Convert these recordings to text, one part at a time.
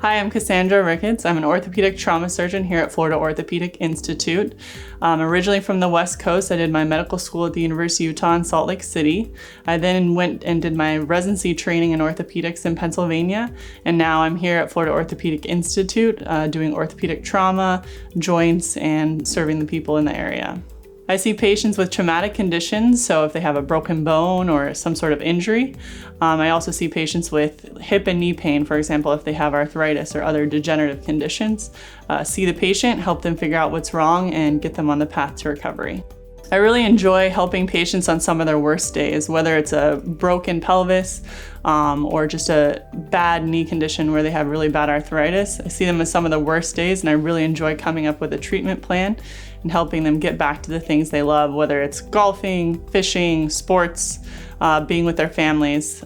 Hi, I'm Cassandra Ricketts. I'm an orthopedic trauma surgeon here at Florida Orthopedic Institute. Originally from the West Coast, I did my medical school at the University of Utah in Salt Lake City. I then went and did my residency training in orthopedics in Pennsylvania, and now I'm here at Florida Orthopedic Institute doing orthopedic trauma, joints, and serving the people in the area. I see patients with traumatic conditions, so if they have a broken bone or some sort of injury. I also see patients with hip and knee pain, for example, if they have arthritis or other degenerative conditions. See the patient, help them figure out what's wrong, and get them on the path to recovery. I really enjoy helping patients on some of their worst days, whether it's a broken pelvis or just a bad knee condition where they have really bad arthritis. I see them as some of the worst days, and I really enjoy coming up with a treatment plan and helping them get back to the things they love, whether it's golfing, fishing, sports, being with their families.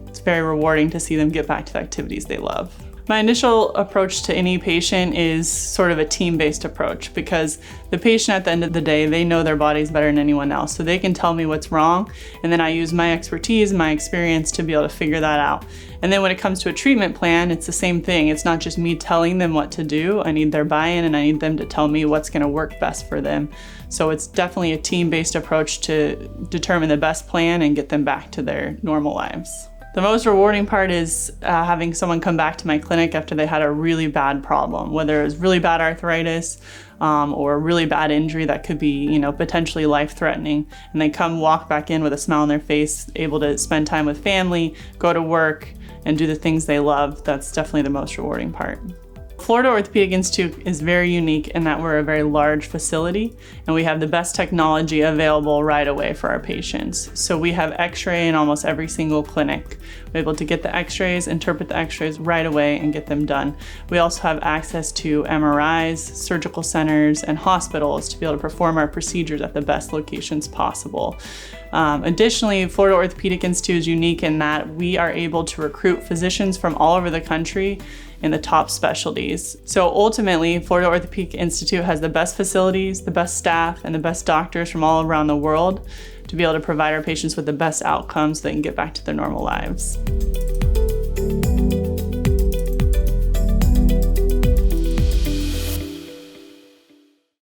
It's very rewarding to see them get back to the activities they love. My initial approach to any patient is sort of a team-based approach, because the patient at the end of the day, they know their bodies better than anyone else, so they can tell me what's wrong, and then I use my expertise, my experience to be able to figure that out. And then when it comes to a treatment plan, it's the same thing. It's not just me telling them what to do. I need their buy-in, and I need them to tell me what's going to work best for them. So it's definitely a team-based approach to determine the best plan and get them back to their normal lives. The most rewarding part is having someone come back to my clinic after they had a really bad problem, whether it was really bad arthritis or a really bad injury that could be, potentially life-threatening, and they come walk back in with a smile on their face, able to spend time with family, go to work, and do the things they love. That's definitely the most rewarding part. Florida Orthopedic Institute is very unique in that we're a very large facility, and we have the best technology available right away for our patients. So we have x-ray in almost every single clinic. We're able to get the x-rays, interpret the x-rays right away, and get them done. We also have access to MRIs, surgical centers, and hospitals to be able to perform our procedures at the best locations possible. Additionally, Florida Orthopedic Institute is unique in that we are able to recruit physicians from all over the country in the top specialties. So ultimately, Florida Orthopedic Institute has the best facilities, the best staff, and the best doctors from all around the world to be able to provide our patients with the best outcomes so they can get back to their normal lives.